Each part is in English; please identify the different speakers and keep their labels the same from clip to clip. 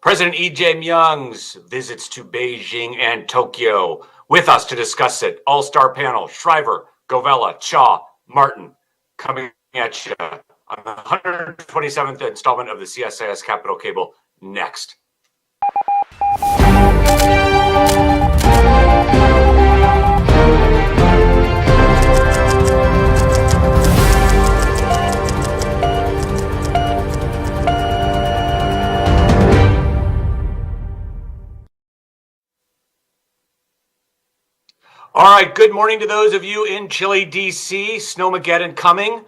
Speaker 1: President Lee Jae Myung's visits to Beijing and Tokyo. With us to discuss it, all-star panel, Shriver, Govella, Cha, Martin, coming at you on the 127th installment of the CSIS Capital Cable next. All right, good morning to those of you in chilly DC, Snowmageddon coming.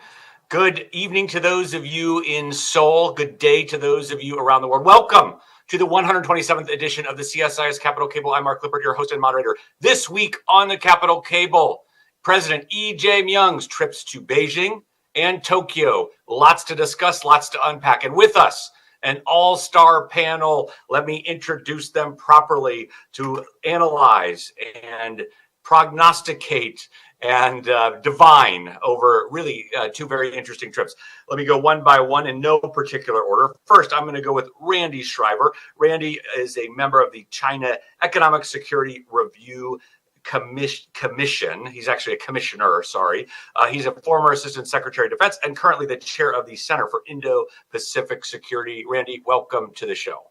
Speaker 1: Good evening to those of you in Seoul. Good day to those of you around the world. Welcome to the 127th edition of the CSIS Capital Cable. I'm Mark Lippert, your host and moderator. This week on the Capital Cable, President Lee Jae Myung's trips to Beijing and Tokyo. Lots to discuss, lots to unpack. And with us, an all-star panel. Let me introduce them properly to analyze and prognosticate and divine over really two very interesting trips. Let me go one by one in no particular order. First, I'm going to go with Randy Shriver. Randy is a member of the China Economic Security Review Commission. He's actually a commissioner, sorry. He's a former Assistant Secretary of Defense and currently the chair of the Center for Indo-Pacific Security. Randy, welcome to the show.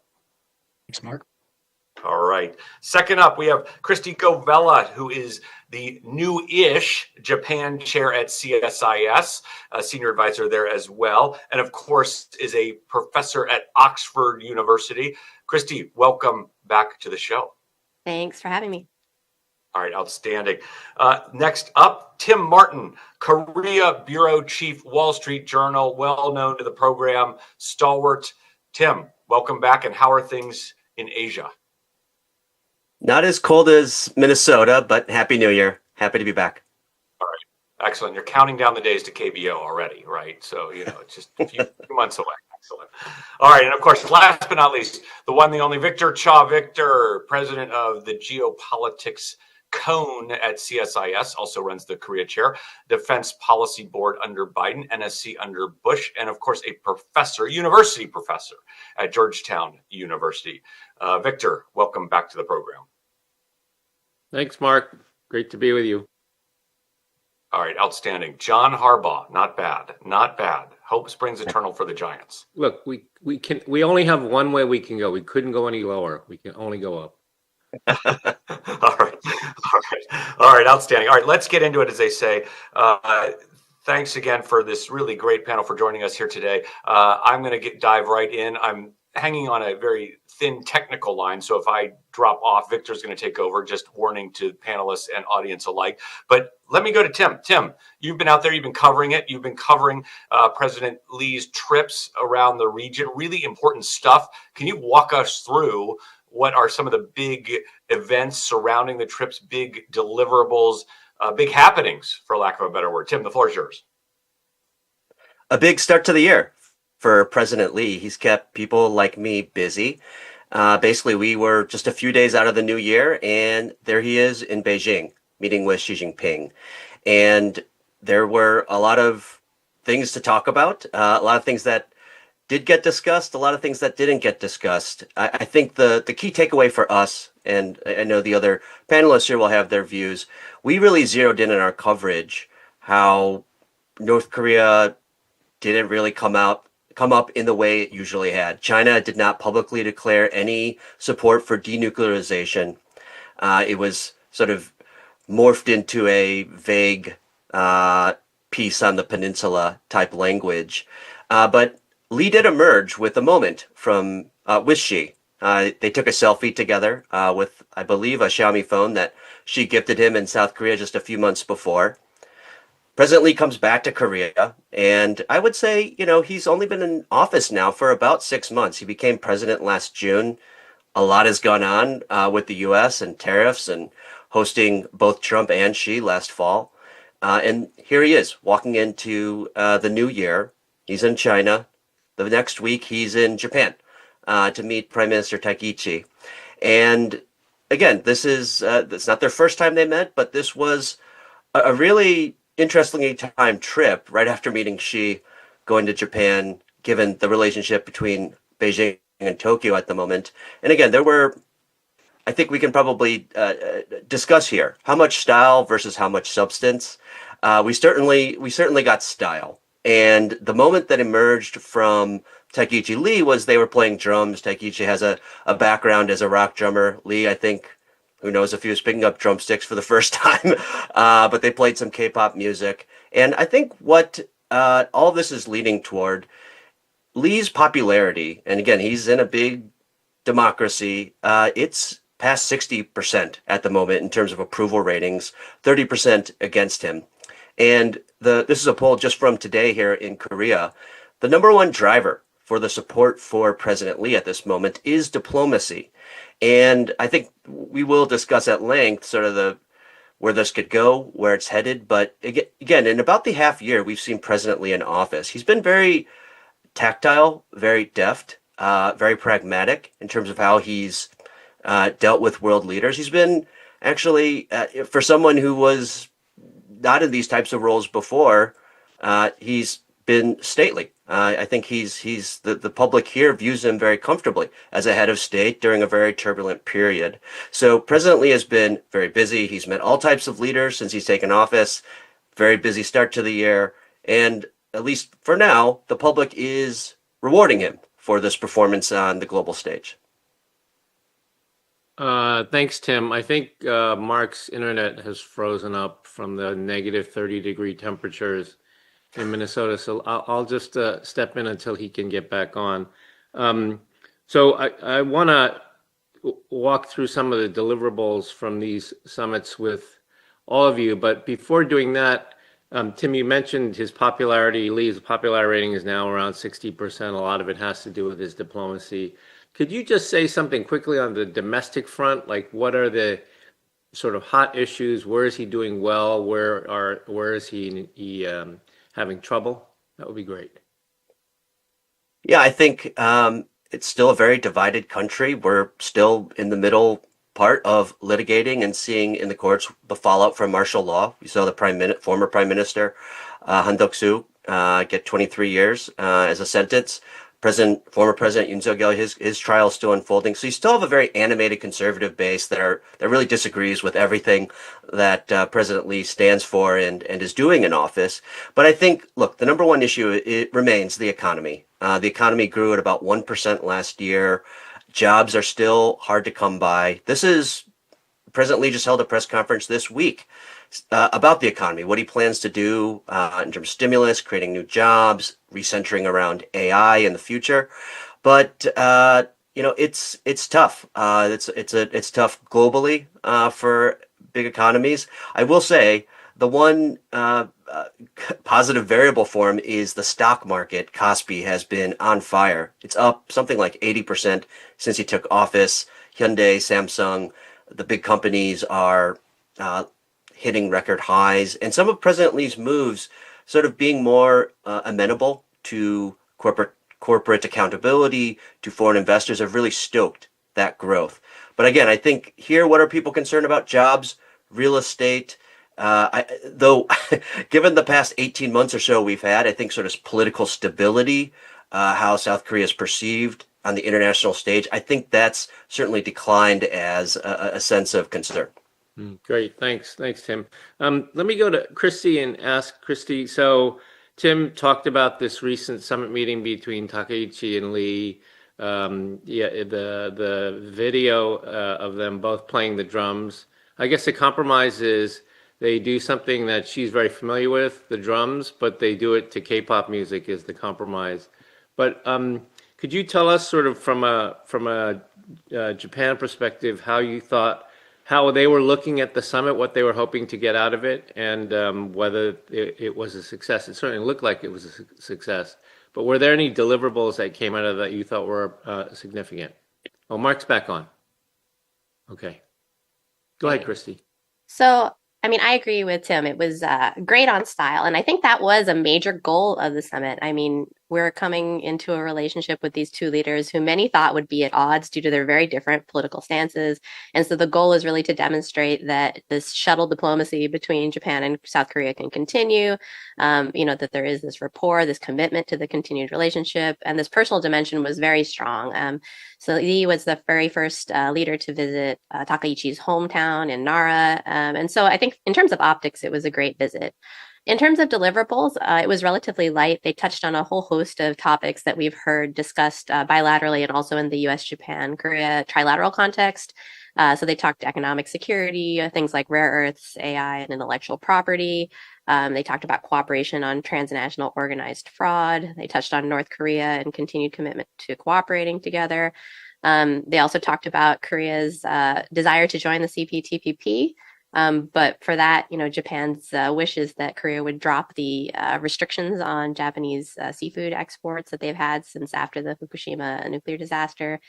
Speaker 2: Thanks, Mark.
Speaker 1: All right. Second up, we have Kristi Govella, who is the new-ish Japan chair at CSIS, a senior advisor there as well, and of course is a professor at Oxford University. Kristi, welcome back to the show.
Speaker 3: Thanks for having me.
Speaker 1: All right, outstanding. Next up, Tim Martin, Korea Bureau Chief, Wall Street Journal, well known to the program, stalwart. Tim, welcome back, and how are things in Asia?
Speaker 4: Not as cold as Minnesota, but Happy New Year. Happy to be back.
Speaker 1: All right. Excellent. You're counting down the days to KBO already, right? So, it's just a few months away. Excellent. All right. And of course, last but not least, the one, the only Victor Cha. Victor, president of the Geopolitics Cone at CSIS, also runs the Korea Chair, Defense Policy Board under Biden, NSC under Bush, and of course, a professor, university professor at Georgetown University. Victor, welcome back to the program.
Speaker 5: Thanks, Mark. Great to be with you.
Speaker 1: All right, outstanding. John Harbaugh, not bad, not bad. Hope springs eternal for the Giants.
Speaker 5: Look, we only have one way we can go. We couldn't go any lower. We can only go up.
Speaker 1: All right, outstanding. All right, let's get into it, as they say. Thanks again for this really great panel for joining us here today. I'm going to dive right in. I'm hanging on a very thin technical line, so if I drop off, Victor's going to take over, just warning to panelists and audience alike. But let me go to Tim. Tim, you've been out there, you've been covering it, you've been covering President Lee's trips around the region, really important stuff. Can you walk us through what are some of the big events surrounding the trips, big deliverables, big happenings, for lack of a better word? Tim, the floor is yours.
Speaker 4: A big start to the year for President Lee. He's kept people like me busy. Basically, we were just a few days out of the new year, and there he is in Beijing, meeting with Xi Jinping. And there were a lot of things to talk about, a lot of things that did get discussed, a lot of things that didn't get discussed. I think the key takeaway for us, and I know the other panelists here will have their views, we really zeroed in our coverage how North Korea didn't really come up in the way it usually had. China did not publicly declare any support for denuclearization. It was sort of morphed into a vague peace on the peninsula type language. But Lee did emerge with a moment from with Xi. They took a selfie together with, I believe, a Xiaomi phone that Xi gifted him in South Korea just a few months before. President Lee comes back to Korea, and I would say, he's only been in office now for about 6 months. He became president last June. A lot has gone on with the U.S. and tariffs and hosting both Trump and Xi last fall. And here he is walking into the new year. He's in China. The next week, he's in Japan to meet Prime Minister Takaichi. And again, this is it's not their first time they met, but this was a really interestingly timed trip right after meeting Xi, going to Japan, given the relationship between Beijing in Tokyo at the moment. And again, I think we can probably discuss here how much style versus how much substance. We certainly got style, and the moment that emerged from Takaichi Lee was they were playing drums. Takaichi has a background as a rock drummer. Lee, I think, who knows if he was picking up drumsticks for the first time, but they played some K-pop music, and I think what all this is leading toward Lee's popularity, and again, he's in a big democracy. It's past 60% at the moment in terms of approval ratings, 30% against him. And this is a poll just from today here in Korea. The number one driver for the support for President Lee at this moment is diplomacy. And I think we will discuss at length sort of where this could go, where it's headed. But again, in about the half year we've seen President Lee in office, he's been very tactile, very deft, very pragmatic in terms of how he's dealt with world leaders. He's been actually, for someone who was not in these types of roles before, he's been stately. I think the public here views him very comfortably as a head of state during a very turbulent period. So President Lee has been very busy. He's met all types of leaders since he's taken office. Very busy start to the year. And at least for now, the public is rewarding him for this performance on the global stage.
Speaker 5: Thanks, Tim. I think Mark's internet has frozen up from the negative 30-degree temperatures in Minnesota, so I'll just step in until he can get back on. So I want to walk through some of the deliverables from these summits with all of you, but before doing that, Tim, you mentioned his popularity. Lee's popularity rating is now around 60%. A lot of it has to do with his diplomacy. Could you just say something quickly on the domestic front? Like, what are the sort of hot issues? Where is he doing well? Where is he having trouble? That would be great.
Speaker 4: Yeah, I think it's still a very divided country. We're still in the middle part of litigating and seeing in the courts the fallout from martial law. You saw the former Prime Minister Han Duck-soo get 23 years as a sentence. Former President Yoon Suk-yeol, his trial is still unfolding. So you still have a very animated conservative base that really disagrees with everything that President Lee stands for and is doing in office. But I think, look, the number one issue, it remains the economy. The economy grew at about 1% last year. Jobs are still hard to come by. President Lee just held a press conference this week about the economy, what he plans to do in terms of stimulus, creating new jobs, recentering around AI in the future. But it's tough. It's tough globally for big economies. I will say the one positive variable for him is the stock market. Kospi has been on fire. It's up something like 80% since he took office. Hyundai, Samsung, the big companies are hitting record highs, and some of President Lee's moves sort of being more amenable to corporate accountability, to foreign investors, have really stoked that growth. But again, I think here, what are people concerned about? Jobs, real estate. Though, given the past 18 months or so we've had, I think sort of political stability, how South Korea is perceived on the international stage, I think that's certainly declined as a sense of concern.
Speaker 5: Great, thanks, Tim. Let me go to Kristi and ask Kristi. So Tim talked about this recent summit meeting between Takaichi and Lee. The video of them both playing the drums. I guess the compromise is they do something that she's very familiar with, the drums, but they do it to K-pop music is the compromise. But could you tell us, sort of from a Japan perspective, how they were looking at the summit, what they were hoping to get out of it, and whether it was a success? It certainly looked like it was a success. But were there any deliverables that came out of that you thought were significant? Oh, Mark's back on. Okay. Go ahead, Kristi.
Speaker 2: So, I mean, I agree with Tim. It was great on style. And I think that was a major goal of the summit. I mean, we're coming into a relationship with these two leaders who many thought would be at odds due to their very different political stances. And so the goal is really to demonstrate that this shuttle diplomacy between Japan and South Korea can continue, that there is this rapport, this commitment to the continued relationship, and this personal dimension was very strong. So Lee was the very first leader to visit Takaichi's hometown in Nara. And so I think in terms of optics, it was a great visit. In terms of deliverables, it was relatively light. They touched on a whole host of topics that we've heard discussed bilaterally and also in the US, Japan, Korea trilateral context. So they talked economic security, things like rare earths, AI, and intellectual property. They talked about cooperation on transnational organized fraud. They touched on North Korea and continued commitment to cooperating together. They also talked about Korea's desire to join the CPTPP. But for that, Japan's wish is that Korea would drop the restrictions on Japanese seafood exports that they've had since after the Fukushima nuclear disaster.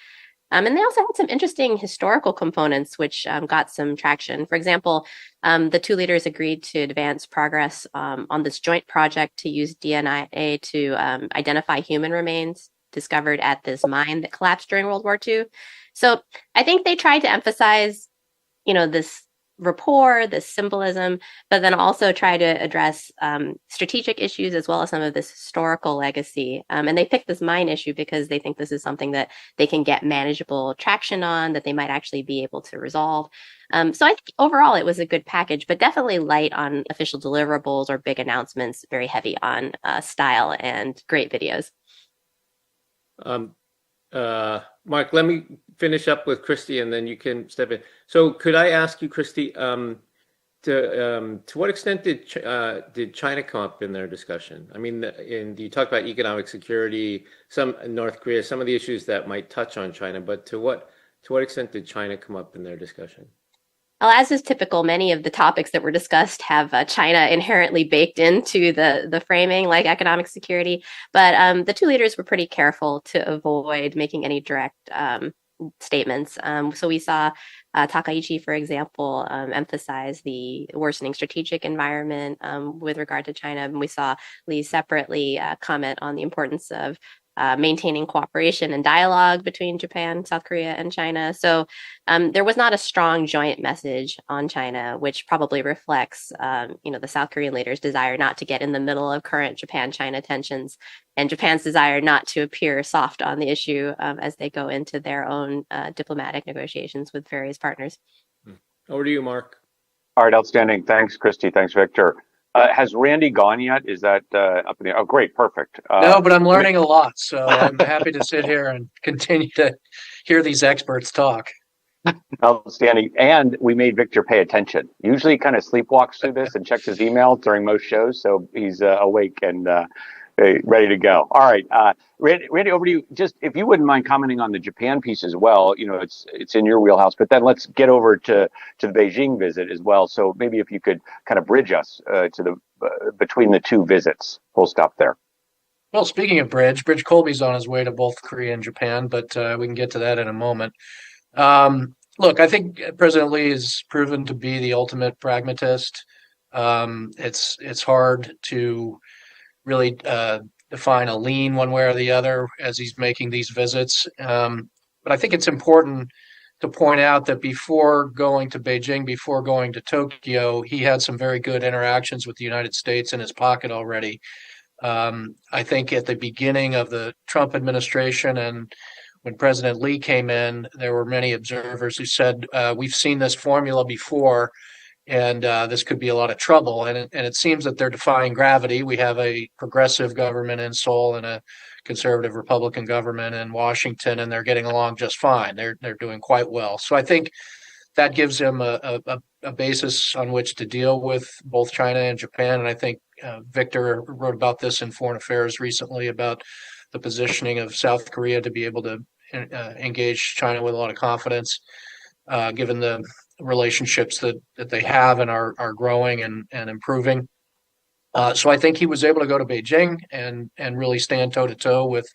Speaker 2: And they also had some interesting historical components, which got some traction. For example, the two leaders agreed to advance progress on this joint project to use DNA to identify human remains discovered at this mine that collapsed during World War II. So I think they tried to emphasize, this rapport, this symbolism, but then also try to address strategic issues as well as some of this historical legacy. And they picked this mine issue because they think this is something that they can get manageable traction on, that they might actually be able to resolve. So I think overall it was a good package, but definitely light on official deliverables or big announcements, very heavy on style and great videos.
Speaker 5: Mark, let me finish up with Kristi and then you can step in. So could I ask you, Kristi, to what extent did China come up in their discussion? I mean, you talked about economic security, some North Korea, some of the issues that might touch on China, but to what extent did China come up in their discussion?
Speaker 2: Well, as is typical, many of the topics that were discussed have China inherently baked into the framing, like economic security. But the two leaders were pretty careful to avoid making any direct statements. So we saw Takaichi, for example, emphasize the worsening strategic environment with regard to China. And we saw Lee separately comment on the importance of maintaining cooperation and dialogue between Japan, South Korea, and China. So there was not a strong joint message on China, which probably reflects, the South Korean leaders' desire not to get in the middle of current Japan-China tensions and Japan's desire not to appear soft on the issue as they go into their own diplomatic negotiations with various partners.
Speaker 5: Over to you, Mark.
Speaker 3: All right, outstanding. Thanks, Kristi. Thanks, Victor. Has Randy gone yet? Is that up in the? Oh, great, perfect.
Speaker 6: No, but I'm learning a lot, so I'm happy to sit here and continue to hear these experts talk.
Speaker 3: Outstanding. And we made Victor pay attention. Usually he kind of sleepwalks through this and checks his email during most shows, so he's awake and ready to go. All right, Randy, over to you. Just if you wouldn't mind commenting on the Japan piece as well. It's in your wheelhouse, but then let's get over to the Beijing visit as well. So maybe if you could kind of bridge us to the between the two visits. Full stop there.
Speaker 6: Well, speaking of Bridge Colby's on his way to both Korea and Japan, but we can get to that in a moment. Look, I think President Lee has proven to be the ultimate pragmatist. It's hard to really define a lean one way or the other as he's making these visits. But I think it's important to point out that before going to Beijing, before going to Tokyo, he had some very good interactions with the United States in his pocket already. I think at the beginning of the Trump administration and when President Lee came in, there were many observers who said, we've seen this formula before, and this could be a lot of trouble. And it seems that they're defying gravity. We have a progressive government in Seoul and a conservative Republican government in Washington, and they're getting along just fine. They're doing quite well. So I think that gives him a basis on which to deal with both China and Japan. And I think Victor wrote about this in Foreign Affairs recently about the positioning of South Korea to be able to engage China with a lot of confidence, given the relationships that they have and are growing and improving. So I think he was able to go to Beijing and really stand toe to toe with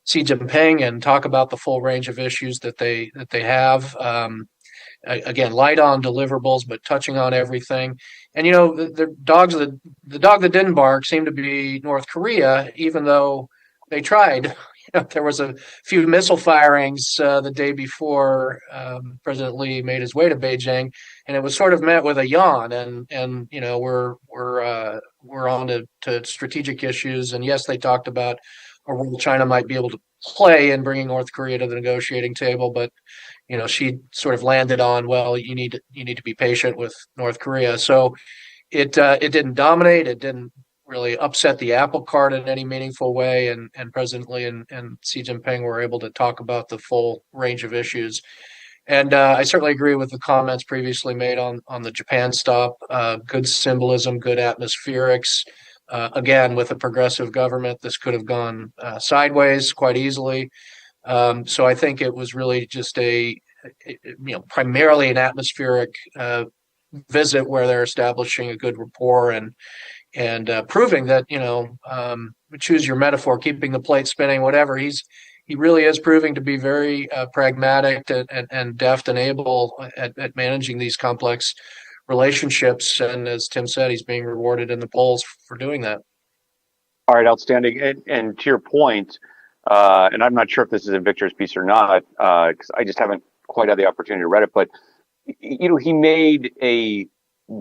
Speaker 6: Xi Jinping and talk about the full range of issues that they have. Again, light on deliverables, but touching on everything. And the dog that didn't bark seemed to be North Korea, even though they tried. There was a few missile firings the day before President Lee made his way to Beijing, and it was sort of met with a yawn. And we're on to strategic issues. And yes, they talked about a role China might be able to play in bringing North Korea to the negotiating table, but she sort of landed on, well, you need to be patient with North Korea. So it didn't dominate. It didn't really upset the apple cart in any meaningful way. And President Lee and Xi Jinping were able to talk about the full range of issues. And I certainly agree with the comments previously made on the Japan stop. Good symbolism, good atmospherics. Again, with a progressive government, this could have gone sideways quite easily. So I think it was really just primarily an atmospheric visit where they're establishing a good rapport and proving that, choose your metaphor, keeping the plate spinning, whatever. He really is proving to be very pragmatic and deft and able at managing these complex relationships. And as Tim said, he's being rewarded in the polls for doing that.
Speaker 3: All right, outstanding. And to your point, and I'm not sure if this is in Victor's piece or not, because I just haven't quite had the opportunity to read it, but he made a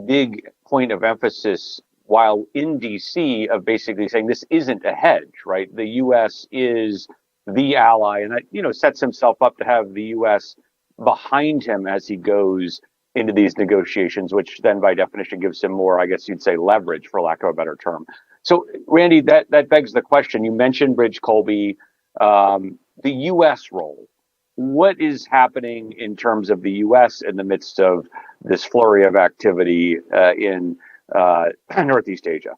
Speaker 3: big point of emphasis while in DC of basically saying this isn't a hedge, right? The U.S. is the ally, and that sets himself up to have the U.S. behind him as he goes into these negotiations, which then by definition gives him more, I guess you'd say, leverage, for lack of a better term. So, Randy, that begs the question. You mentioned Bridge Colby, the U.S. role. What is happening in terms of the U.S. in the midst of this flurry of activity in Northeast Asia?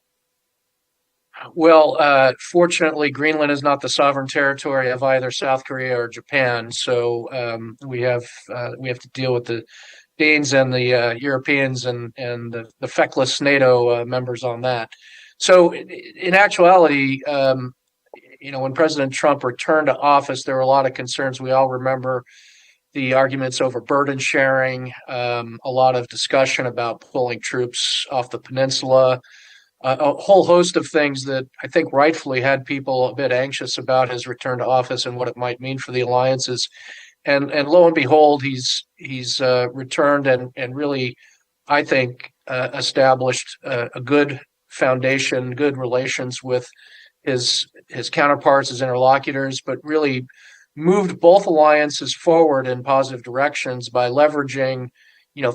Speaker 6: Well, fortunately, Greenland is not the sovereign territory of either South Korea or Japan, so we have to deal with the Danes and the Europeans and the feckless NATO members on that. So, in actuality, when President Trump returned to office, there were a lot of concerns. We all remember the arguments over burden sharing, a lot of discussion about pulling troops off the peninsula, a whole host of things that I think rightfully had people a bit anxious about his return to office and what it might mean for the alliances. And lo and behold, he's returned and really, I think, established a good foundation, good relations with his counterparts, his interlocutors, but really moved both alliances forward in positive directions by leveraging,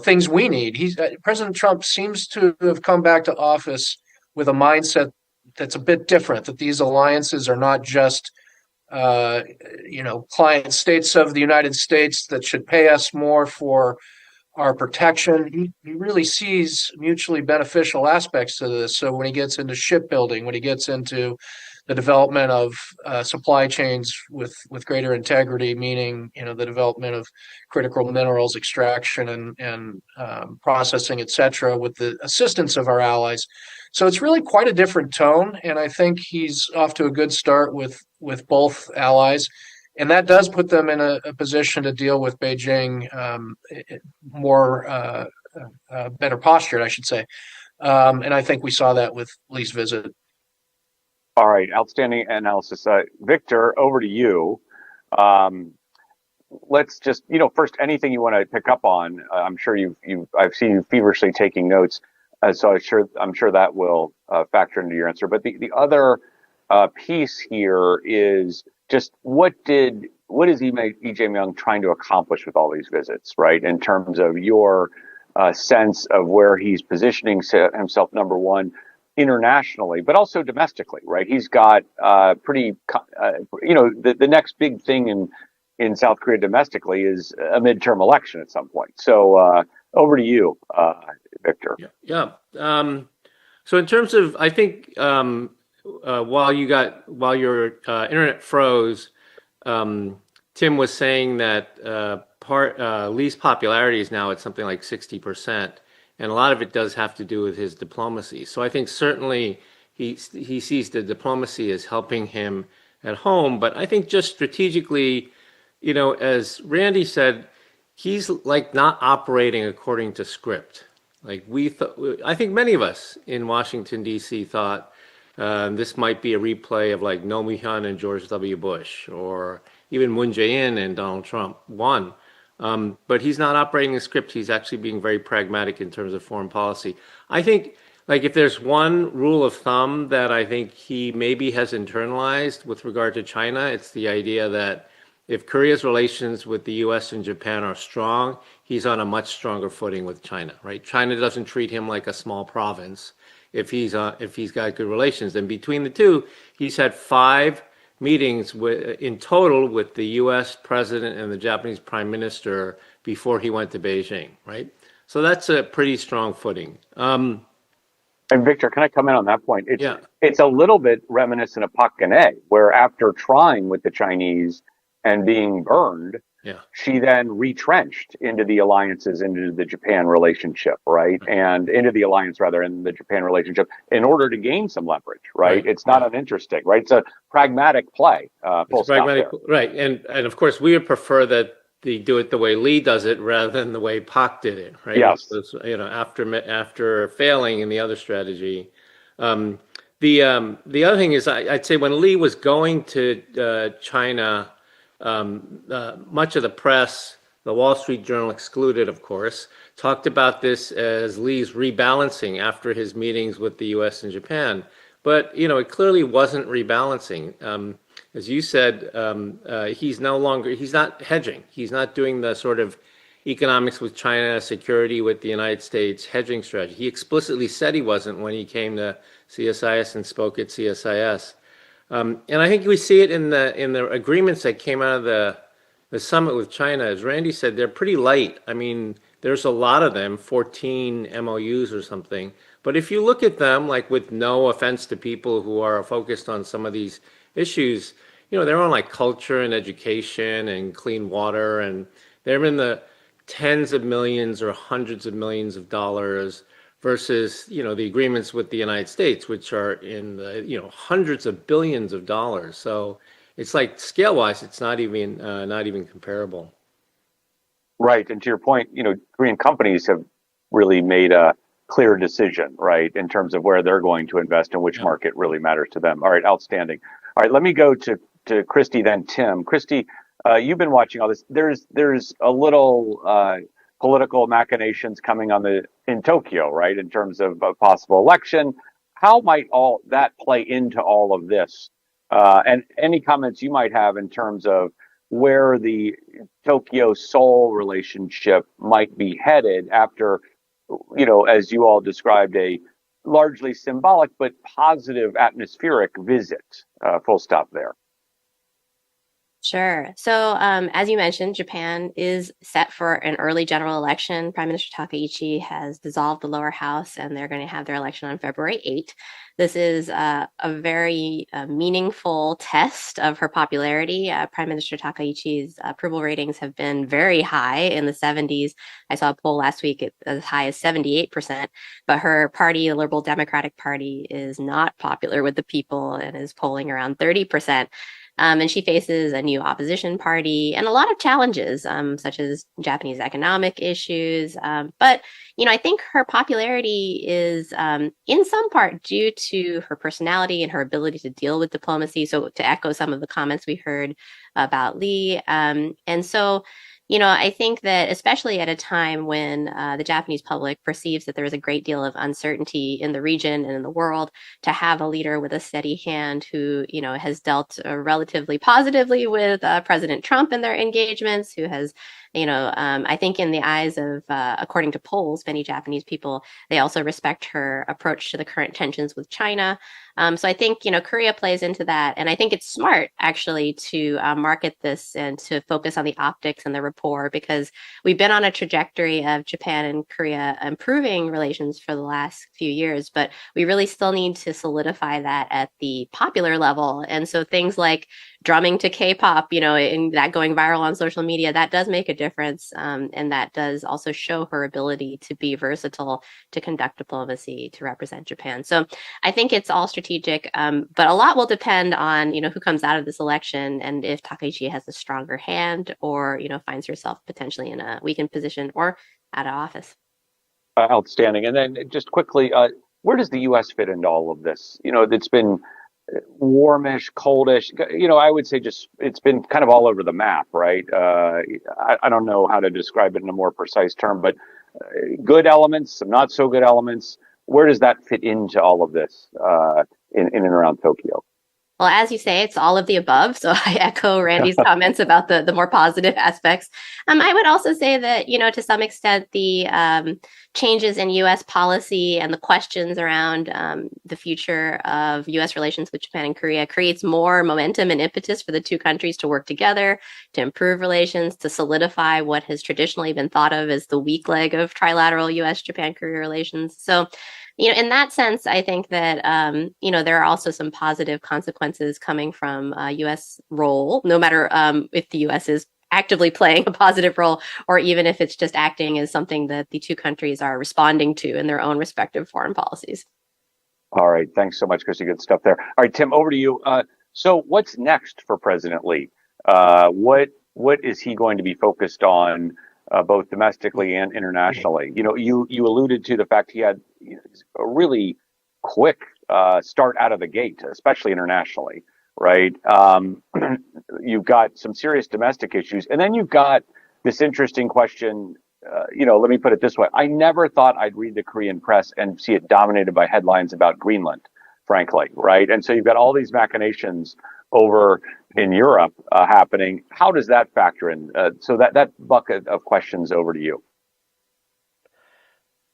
Speaker 6: things we need. President Trump seems to have come back to office with a mindset that's a bit different, that these alliances are not just, client states of the United States that should pay us more for our protection. He really sees mutually beneficial aspects to this. So when he gets into shipbuilding, when he gets into the development of supply chains with greater integrity, meaning the development of critical minerals extraction and processing, et cetera, with the assistance of our allies. So it's really quite a different tone, and I think he's off to a good start with both allies. And that does put them in a position to deal with Beijing more better postured, I should say. And I think we saw that with Lee's visit.
Speaker 3: All right, outstanding analysis. Victor, over to you. Let's just, first, anything you want to pick up on. I'm sure I've seen you feverishly taking notes, so I'm sure that will factor into your answer. But the other piece here is just what is Lee Jae Myung trying to accomplish with all these visits, right? In terms of your sense of where he's positioning himself, number one, internationally, but also domestically, right? He's got the next big thing in South Korea domestically is a midterm election at some point. So over to you, Victor.
Speaker 5: Yeah. So in terms of, I think while your internet froze, Tim was saying that Lee's popularity is now at something like 60%. And a lot of it does have to do with his diplomacy. So I think certainly he sees the diplomacy as helping him at home. But I think just strategically, as Randy said, he's like not operating according to script. Like I think many of us in Washington, D.C. thought This might be a replay of like Roh Moo-hyun and George W. Bush, or even Moon Jae-in and Donald Trump won. But he's not operating the script. He's actually being very pragmatic in terms of foreign policy. I think, like, if there's one rule of thumb that I think he maybe has internalized with regard to China, it's the idea that if Korea's relations with the U.S. and Japan are strong, he's on a much stronger footing with China, right? China doesn't treat him like a small province if he's got good relations. And between the two, he's had 5 meetings in total with the U.S. president and the Japanese prime minister before he went to Beijing, right? So that's a pretty strong footing.
Speaker 3: And Victor, can I comment on that point?
Speaker 5: Yeah.
Speaker 3: It's a little bit reminiscent of Park Geun-hye, where after trying with the Chinese and being burned, she then retrenched into the alliances, into the Japan relationship, right? And into the alliance, rather, in the Japan relationship in order to gain some leverage, right? It's not uninteresting, right? It's a pragmatic play, full stop there.
Speaker 5: Right. And of course, we would prefer that they do it the way Lee does it rather than the way Pak did it, right?
Speaker 3: Yes.
Speaker 5: So, after failing in the other strategy. The other thing is, I'd say when Lee was going to China, much of the press, the Wall Street Journal excluded, of course, talked about this as Lee's rebalancing after his meetings with the U.S. and Japan. But, it clearly wasn't rebalancing. As you said, he's not hedging. He's not doing the sort of economics with China, security with the United States, hedging strategy. He explicitly said he wasn't when he came to CSIS and spoke at CSIS. And I think we see it in the agreements that came out of the summit with China. As Randy said, they're pretty light. I mean, there's a lot of them, 14 MOUs or something. But if you look at them, like, with no offense to people who are focused on some of these issues, they're on like culture and education and clean water, and they're in the tens of millions or hundreds of millions of dollars versus, the agreements with the United States, which are in the, hundreds of billions of dollars. So it's like, scale-wise, it's not even comparable.
Speaker 3: Right. And to your point, Korean companies have really made a clear decision, right, in terms of where they're going to invest and which market really matters to them. All right. Outstanding. All right. Let me go to Kristi, then Tim. Kristi, you've been watching all this. There's a little political machinations coming in Tokyo, right, in terms of a possible election. How might all that play into all of this? And any comments you might have in terms of where the Tokyo-Seoul relationship might be headed after, as you all described, a largely symbolic but positive atmospheric visit. Full stop there.
Speaker 2: Sure. So, as you mentioned, Japan is set for an early general election. Prime Minister Takaichi has dissolved the lower house, and they're going to have their election on February 8th. This is a very meaningful test of her popularity. Prime Minister Takaichi's approval ratings have been very high in the 70s. I saw a poll last week as high as 78%, but her party, the Liberal Democratic Party, is not popular with the people and is polling around 30%. And she faces a new opposition party and a lot of challenges, such as Japanese economic issues. But, I think her popularity is in some part due to her personality and her ability to deal with diplomacy. So to echo some of the comments we heard about Lee. And so, I think that especially at a time when the Japanese public perceives that there is a great deal of uncertainty in the region and in the world, to have a leader with a steady hand who, has dealt relatively positively with President Trump in their engagements, who has, I think in the eyes of, according to polls, many Japanese people, they also respect her approach to the current tensions with China. So I think, Korea plays into that. And I think it's smart, actually, to market this and to focus on the optics and the rapport, because we've been on a trajectory of Japan and Korea improving relations for the last few years, but we really still need to solidify that at the popular level. And so things like drumming to K-pop, and that going viral on social media, that does make a difference. And that does also show her ability to be versatile, to conduct diplomacy, to represent Japan. So I think it's all strategic, but a lot will depend on, who comes out of this election and if Takaichi has a stronger hand or, finds herself potentially in a weakened position or out of office.
Speaker 3: Outstanding. And then just quickly, where does the U.S. fit into all of this? It's been warmish, coldish. I would say just it's been kind of all over the map, right? I don't know how to describe it in a more precise term, but good elements, some not so good elements. Where does that fit into all of this in and around Tokyo?
Speaker 2: Well, as you say, it's all of the above. So I echo Randy's comments about the more positive aspects. I would also say that, to some extent, the changes in U.S. policy and the questions around the future of U.S. relations with Japan and Korea creates more momentum and impetus for the two countries to work together, to improve relations, to solidify what has traditionally been thought of as the weak leg of trilateral U.S.-Japan-Korea relations. So, in that sense, I think that, there are also some positive consequences coming from U.S. role, no matter if the U.S. is actively playing a positive role, or even if it's just acting as something that the two countries are responding to in their own respective foreign policies.
Speaker 3: All right. Thanks so much, Kristi. Good stuff there. All right, Tim, over to you. So what's next for President Lee? What is he going to be focused on, both domestically and internationally? You alluded to the fact he had a really quick start out of the gate, especially internationally, right? You've got some serious domestic issues, and then you've got this interesting question. Let me put it this way. I never thought I'd read the Korean press and see it dominated by headlines about Greenland, frankly, right? And so you've got all these machinations over in Europe happening. How does that factor in? So that bucket of questions, over to you.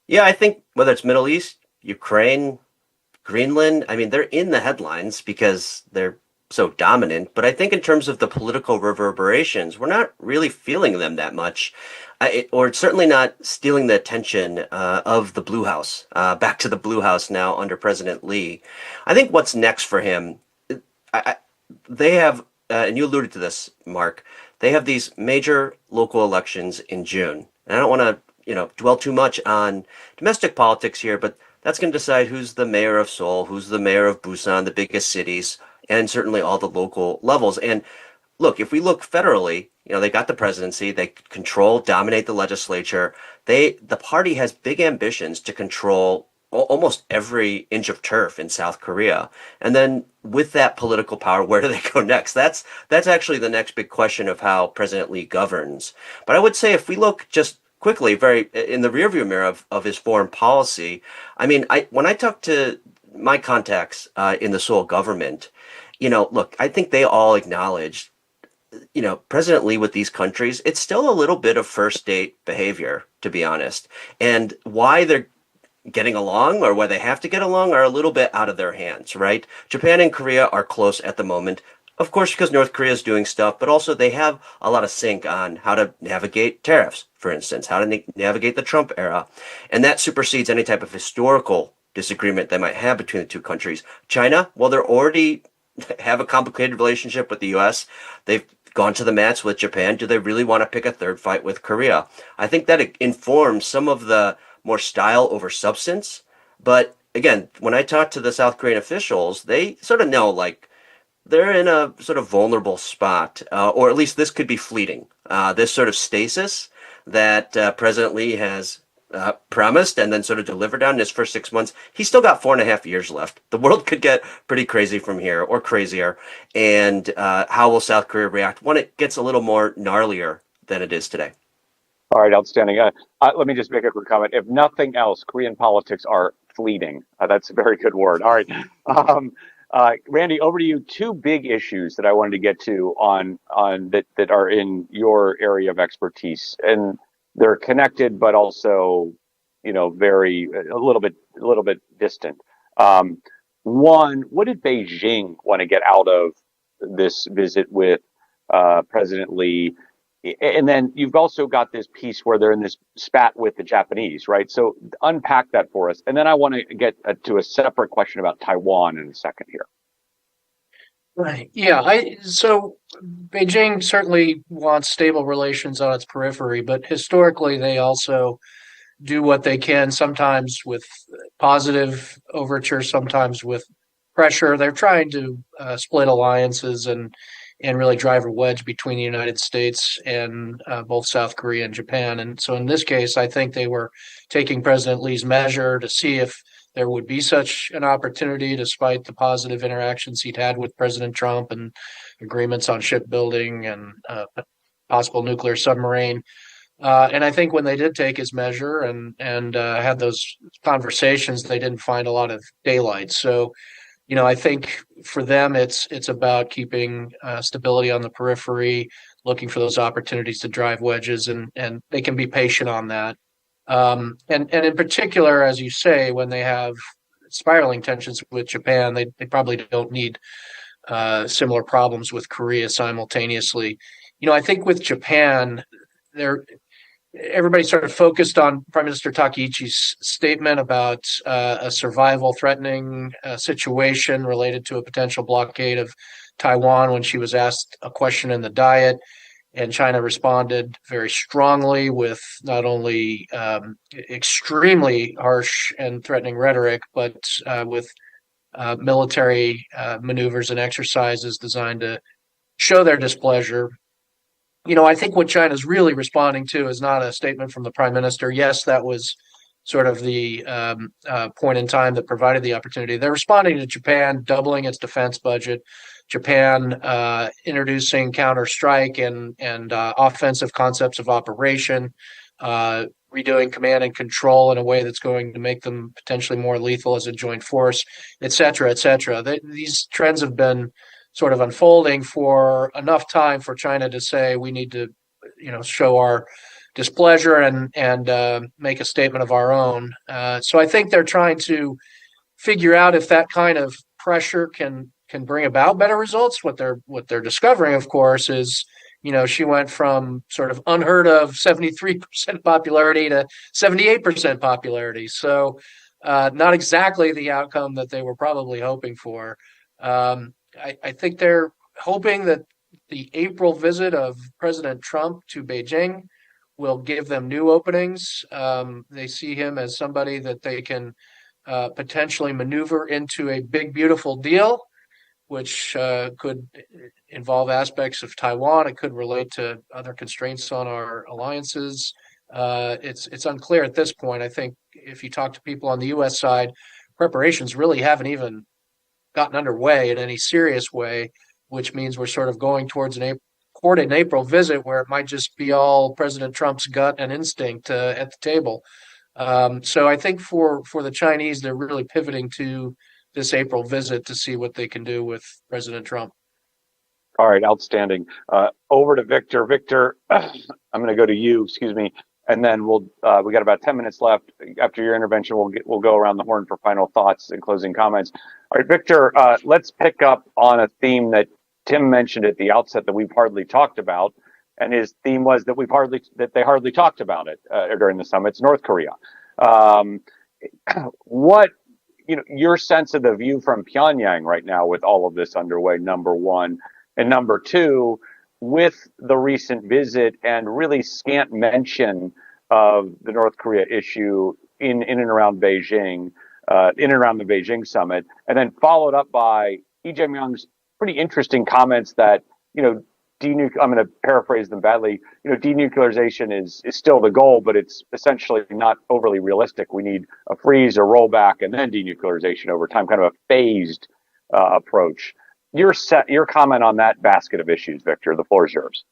Speaker 4: Yeah, I think whether it's Middle East, Ukraine, Greenland, I mean, they're in the headlines because they're so dominant. But I think in terms of the political reverberations, we're not really feeling them that much, or it's certainly not stealing the attention of the Blue House. Back to the Blue House now under President Lee. I think what's next for him, they have, and you alluded to this, Mark, they have these major local elections in June. And I don't want to dwell too much on domestic politics here, but that's going to decide who's the mayor of Seoul, who's the mayor of Busan, the biggest cities, and certainly all the local levels. And look, if we look federally, they got the presidency, they control, dominate the legislature. The party has big ambitions to control almost every inch of turf in South Korea. And then with that political power, where do they go next? That's actually the next big question of how President Lee governs. But I would say if we look just quickly, very in the rearview mirror of his foreign policy, I mean, when I talk to my contacts in the Seoul government, look, I think they all acknowledge, President Lee with these countries, it's still a little bit of first date behavior, to be honest. And why they're getting along or why they have to get along are a little bit out of their hands, right? Japan and Korea are close at the moment. Of course, because North Korea is doing stuff, but also they have a lot of sync on how to navigate tariffs, for instance, how to navigate the Trump era. And that supersedes any type of historical disagreement they might have between the two countries. China, well, they're already have a complicated relationship with the U.S. They've gone to the mats with Japan. Do they really want to pick a third fight with Korea? I think that informs some of the more style over substance. But again, when I talk to the South Korean officials, they sort of know, like, they're in a sort of vulnerable spot, or at least this could be fleeting. This sort of stasis that President Lee has promised and then sort of delivered on in his first 6 months, he's still got 4.5 years left. The world could get pretty crazy from here, or crazier. And how will South Korea react when it gets a little more gnarlier than it is today?
Speaker 3: All right, outstanding. Let me just make a quick comment. If nothing else, Korean politics are fleeting. That's a very good word. All right. Randy, over to you. Two big issues that I wanted to get to on that are in your area of expertise, and they're connected, but also, very a little bit distant. One, what did Beijing want to get out of this visit with President Lee? And then you've also got this piece where they're in this spat with the Japanese, right? So unpack that for us. And then I want to get to a separate question about Taiwan in a second here.
Speaker 6: Right. Yeah. So Beijing certainly wants stable relations on its periphery, but historically they also do what they can, sometimes with positive overtures, sometimes with pressure. They're trying to split alliances and really drive a wedge between the United States and both South Korea and Japan. And so in this case, I think they were taking President Lee's measure to see if there would be such an opportunity, despite the positive interactions he'd had with President Trump and agreements on shipbuilding and possible nuclear submarine. And I think when they did take his measure and had those conversations, they didn't find a lot of daylight. So, I think for them, it's about keeping stability on the periphery, looking for those opportunities to drive wedges, and they can be patient on that. And in particular, as you say, when they have spiraling tensions with Japan, they probably don't need similar problems with Korea simultaneously. I think with Japan, everybody sort of focused on Prime Minister Takaichi's statement about a survival threatening situation related to a potential blockade of Taiwan when she was asked a question in the Diet. And China responded very strongly with not only extremely harsh and threatening rhetoric, but with military maneuvers and exercises designed to show their displeasure. I think what China's really responding to is not a statement from the prime minister. Yes, that was sort of the point in time that provided the opportunity. They're responding to Japan doubling its defense budget, Japan introducing counter-strike and offensive concepts of operation, redoing command and control in a way that's going to make them potentially more lethal as a joint force, et cetera, et cetera. These trends have been sort of unfolding for enough time for China to say we need to, show our displeasure and make a statement of our own. So I think they're trying to figure out if that kind of pressure can bring about better results. What they're discovering, of course, is she went from sort of unheard of 73% popularity to 78% popularity. So not exactly the outcome that they were probably hoping for. I think they're hoping that the April visit of President Trump to Beijing will give them new openings. They see him as somebody that they can potentially maneuver into a big, beautiful deal, which could involve aspects of Taiwan. It could relate to other constraints on our alliances. It's unclear at this point. I think if you talk to people on the U.S. side, preparations really haven't even gotten underway in any serious way, which means we're sort of going towards an April visit where it might just be all President Trump's gut and instinct at the table. So I think for the Chinese, they're really pivoting to this April visit to see what they can do with President Trump.
Speaker 3: All right, outstanding. Over to Victor. Victor, I'm going to go to you. Excuse me. And then we got about 10 minutes left. After your intervention, we'll go around the horn for final thoughts and closing comments. All right, Victor, let's pick up on a theme that Tim mentioned at the outset that we've hardly talked about, and his theme was that they hardly talked about it during the summit. It's North Korea. What your sense of the view from Pyongyang right now with all of this underway? Number one, and number two, with the recent visit and really scant mention of the North Korea issue in and around Beijing, in and around the Beijing summit, and then followed up by Lee Jae Myung's pretty interesting comments that, I'm going to paraphrase them badly, denuclearization is still the goal, but it's essentially not overly realistic. We need a freeze, a rollback, and then denuclearization over time, kind of a phased approach. Your comment on that basket of issues, Victor. The floor is yours.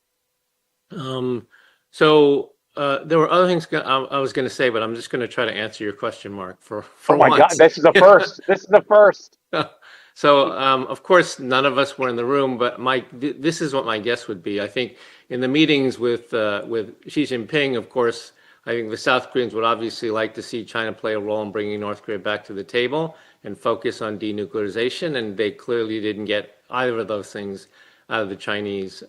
Speaker 5: So there were other things I was going to say, but I'm just going to try to answer your question, Mark. For
Speaker 3: oh my
Speaker 5: once.
Speaker 3: God, this is the first. This is the first.
Speaker 5: So of course, none of us were in the room, but this is what my guess would be. I think in the meetings with Xi Jinping, of course, I think the South Koreans would obviously like to see China play a role in bringing North Korea back to the table and focus on denuclearization, and they clearly didn't get either of those things out of the Chinese.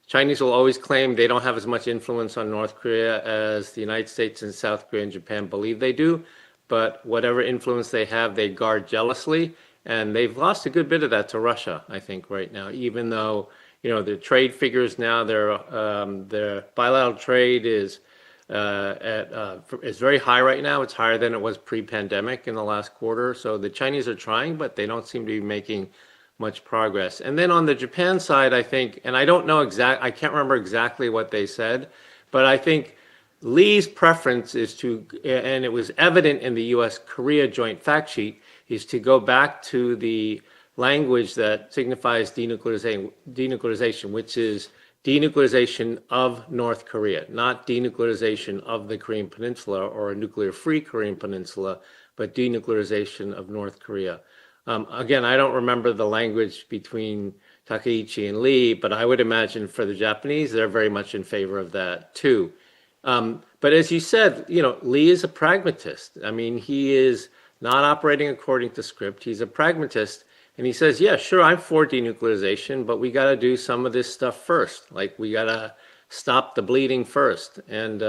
Speaker 5: Chinese will always claim they don't have as much influence on North Korea as the United States and South Korea and Japan believe they do, but whatever influence they have, they guard jealously, and they've lost a good bit of that to Russia, I think, right now, even though, their trade figures now, their bilateral trade is very high right now. It's higher than it was pre-pandemic in the last quarter. So the Chinese are trying, but they don't seem to be making much progress. And then on the Japan side, I think, and I don't know I can't remember exactly what they said, but I think Lee's preference is to, and it was evident in the U.S.-Korea joint fact sheet, is to go back to the language that signifies denuclearization, which is denuclearization of North Korea, not denuclearization of the Korean Peninsula or a nuclear-free Korean Peninsula, but denuclearization of North Korea. Again, I don't remember the language between Takaichi and Lee, but I would imagine for the Japanese, they're very much in favor of that too. But as you said, Lee is a pragmatist. I mean, he is not operating according to script. He's a pragmatist. And he says, yeah, sure, I'm for denuclearization, but we got to do some of this stuff first. Like, we got to stop the bleeding first. And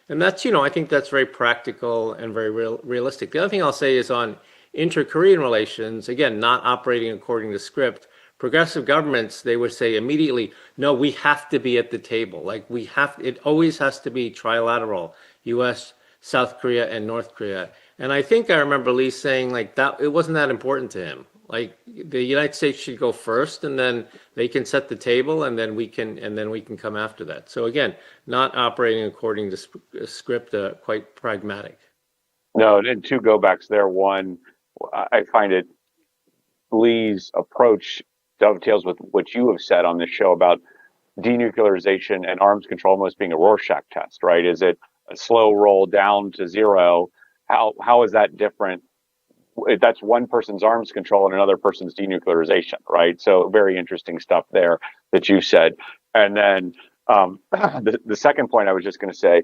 Speaker 5: that's, I think that's very practical and very realistic. The other thing I'll say is on inter-Korean relations, again, not operating according to script, progressive governments, they would say immediately, no, we have to be at the table. Like, it always has to be trilateral, U.S., South Korea, and North Korea. And I think I remember Lee saying, like, that it wasn't that important to him. Like, the United States should go first, and then they can set the table, and then we can come after that. So again, not operating according to script, quite pragmatic.
Speaker 3: No, and two go backs there. One, I find Lee's approach dovetails with what you have said on this show about denuclearization and arms control almost being a Rorschach test, right? Is it a slow roll down to zero? How is that different? That's one person's arms control and another person's denuclearization, right? So very interesting stuff there that you said. And then the second point I was just going to say,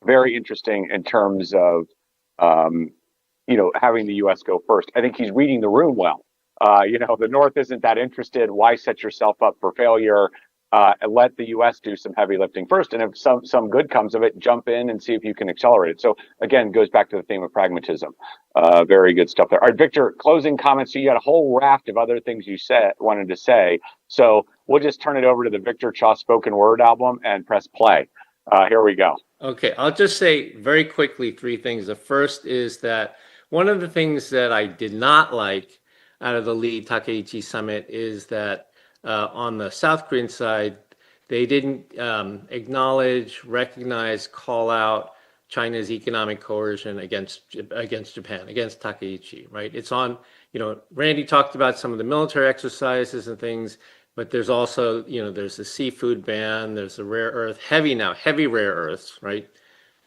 Speaker 3: very interesting in terms of, having the U.S. go first. I think he's reading the room well. The North isn't that interested. Why set yourself up for failure? And let the U.S. do some heavy lifting first. And if some good comes of it, jump in and see if you can accelerate it. So again, goes back to the theme of pragmatism. Very good stuff there. All right, Victor, closing comments. So you got a whole raft of other things you wanted to say. So we'll just turn it over to the Victor Cha spoken word album and press play. Here we go.
Speaker 5: Okay, I'll just say very quickly three things. The first is that one of the things that I did not like out of the Lee Takaichi summit is that on the South Korean side, they didn't acknowledge, recognize, call out China's economic coercion against Japan, against Takaichi, right? It's on, Randy talked about some of the military exercises and things, but there's also, there's the seafood ban, there's the rare earth, heavy rare earths, right?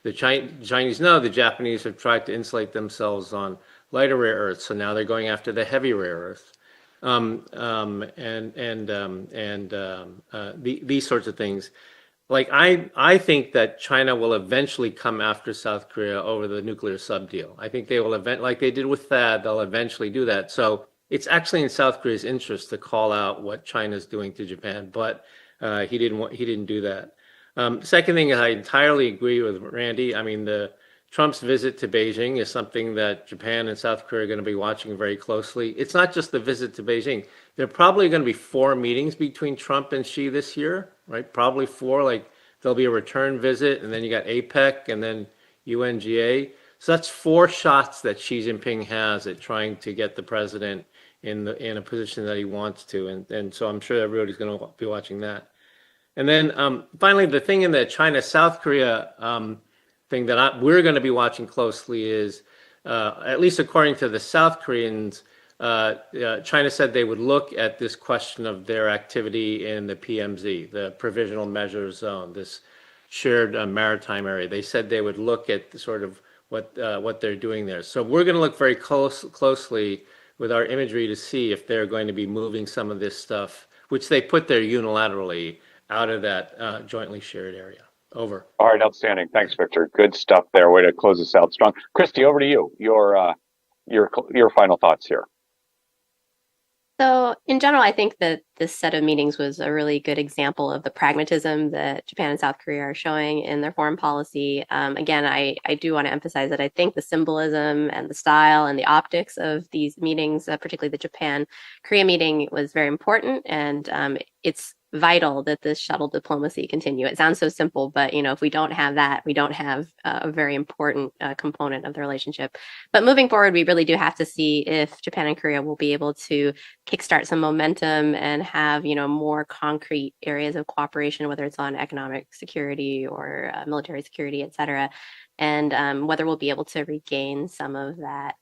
Speaker 5: The Chinese know the Japanese have tried to insulate themselves on lighter rare earths, so now they're going after the heavy rare earths. These sorts of things. Like, I think that China will eventually come after South Korea over the nuclear sub deal. I think they will like they did with THAAD, they'll eventually do that. So it's actually in South Korea's interest to call out what China's doing to Japan, but he didn't do that. Second thing, I entirely agree with Randy. I mean, Trump's visit to Beijing is something that Japan and South Korea are going to be watching very closely. It's not just the visit to Beijing. There are probably going to be 4 meetings between Trump and Xi this year, right? Probably 4. Like, there'll be a return visit, and then you got APEC, and then UNGA. So that's 4 shots that Xi Jinping has at trying to get the president in a position that he wants to, and so I'm sure everybody's going to be watching that. And then finally, the thing in the China-South Korea thing that we're going to be watching closely is, at least according to the South Koreans, China said they would look at this question of their activity in the PMZ, the Provisional Measures Zone, this shared maritime area. They said they would look at sort of what they're doing there. So we're going to look very closely with our imagery to see if they're going to be moving some of this stuff, which they put there unilaterally, out of that jointly shared area. Over.
Speaker 3: All right, outstanding. Thanks, Victor. Good stuff there. Way to close us out strong. Kristi, over to you. Your final thoughts here.
Speaker 2: So in general, I think that this set of meetings was a really good example of the pragmatism that Japan and South Korea are showing in their foreign policy. Again, I do want to emphasize that I think the symbolism and the style and the optics of these meetings, particularly the Japan-Korea meeting, was very important. And it's vital that this shuttle diplomacy continue. It sounds so simple, but if we don't have that, we don't have a very important component of the relationship. But moving forward, we really do have to see if Japan and Korea will be able to kickstart some momentum and have more concrete areas of cooperation, whether it's on economic security or military security, et cetera, and whether we'll be able to regain some of that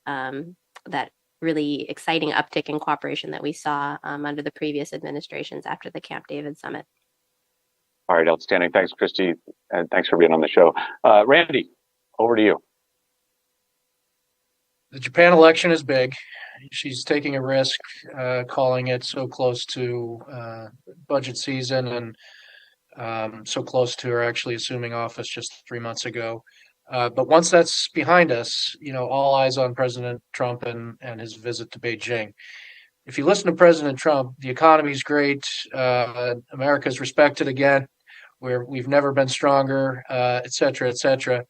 Speaker 2: really exciting uptick in cooperation that we saw under the previous administrations after the Camp David summit.
Speaker 3: All right, outstanding. Thanks, Kristi, and thanks for being on the show. Randy, over to you.
Speaker 6: The Japan election is big. She's taking a risk, calling it so close to budget season and so close to her actually assuming office just 3 months ago. But once that's behind us, all eyes on President Trump and his visit to Beijing. If you listen to President Trump, the economy's great. America's respected again. We've never been stronger, et cetera, et cetera.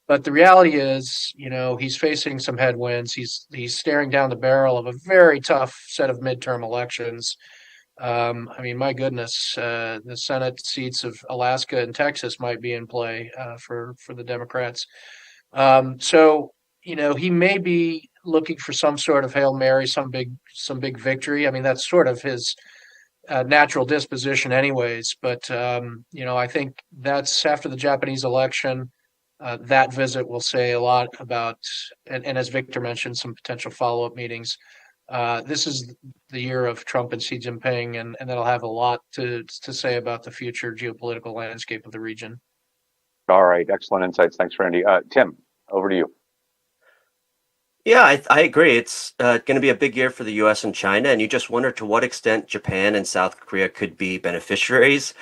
Speaker 6: But the reality is, he's facing some headwinds. He's staring down the barrel of a very tough set of midterm elections. My goodness, the Senate seats of Alaska and Texas might be in play for the Democrats. So he may be looking for some sort of Hail Mary, some big victory. That's sort of his natural disposition, anyways. But I think that's after the Japanese election. That visit will say a lot about, and as Victor mentioned, some potential follow-up meetings. This is the year of Trump and Xi Jinping, and that'll have a lot to say about the future geopolitical landscape of the region.
Speaker 3: All right, excellent insights. Thanks, Randy. Tim, over to you.
Speaker 4: Yeah, I agree. It's going to be a big year for the U.S. and China, and you just wonder to what extent Japan and South Korea could be beneficiaries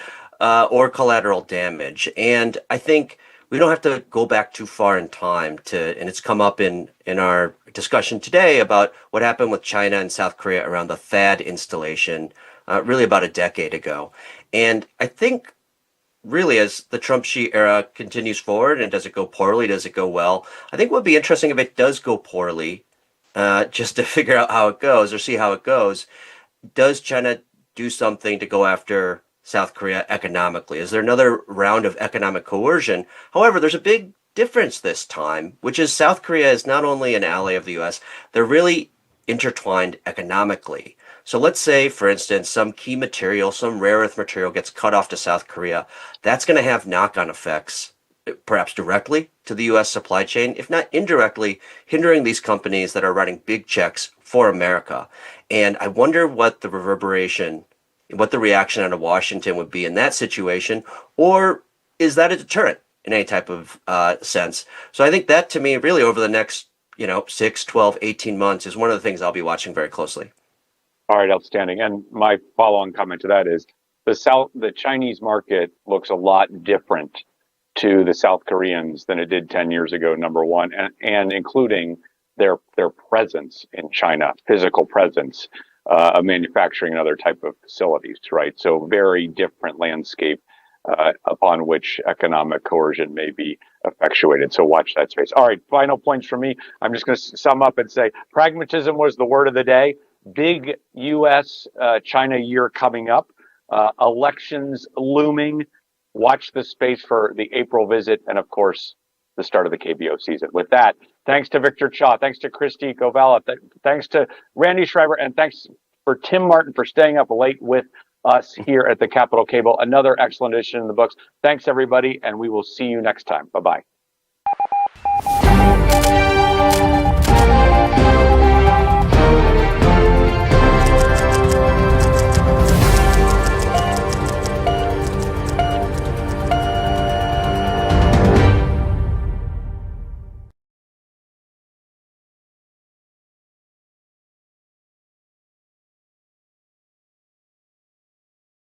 Speaker 4: or collateral damage. And I think we don't have to go back too far in time and it's come up in our discussion today about what happened with China and South Korea around the THAAD installation, really about a decade ago. And I think really as the Trump-Xi era continues forward, and does it go poorly, does it go well? I think what would be interesting if it does go poorly, just to figure out how it goes or see how it goes. Does China do something to go after South Korea economically? Is there another round of economic coercion? However, there's a big difference this time, which is South Korea is not only an ally of the US, they're really intertwined economically. So let's say, for instance, some key material, some rare earth material gets cut off to South Korea. That's going to have knock-on effects, perhaps directly to the US supply chain, if not indirectly, hindering these companies that are writing big checks for America. And I wonder what the reaction out of Washington would be in that situation, or is that a deterrent in any type of sense? So I think that, to me, really over the next 6, 12, 18 months is one of the things I'll be watching very closely.
Speaker 3: All right, outstanding. And my follow-on comment to that is the Chinese market looks a lot different to the South Koreans than it did 10 years ago, number one, and including their presence in China, physical presence of manufacturing and other type of facilities, right? So very different landscape upon which economic coercion may be effectuated. So watch that space. All right, final points from me. I'm just going to sum up and say pragmatism was the word of the day. Big U.S.-China year coming up. Elections looming. Watch the space for the April visit and, of course, the start of the KBO season. With that, thanks to Victor Cha, thanks to Kristi Govella, thanks to Randy Schreiber, and thanks for Tim Martin for staying up late with us here at the Capitol Cable. Another excellent edition in the books. Thanks, everybody, and we will see you next time. Bye-bye.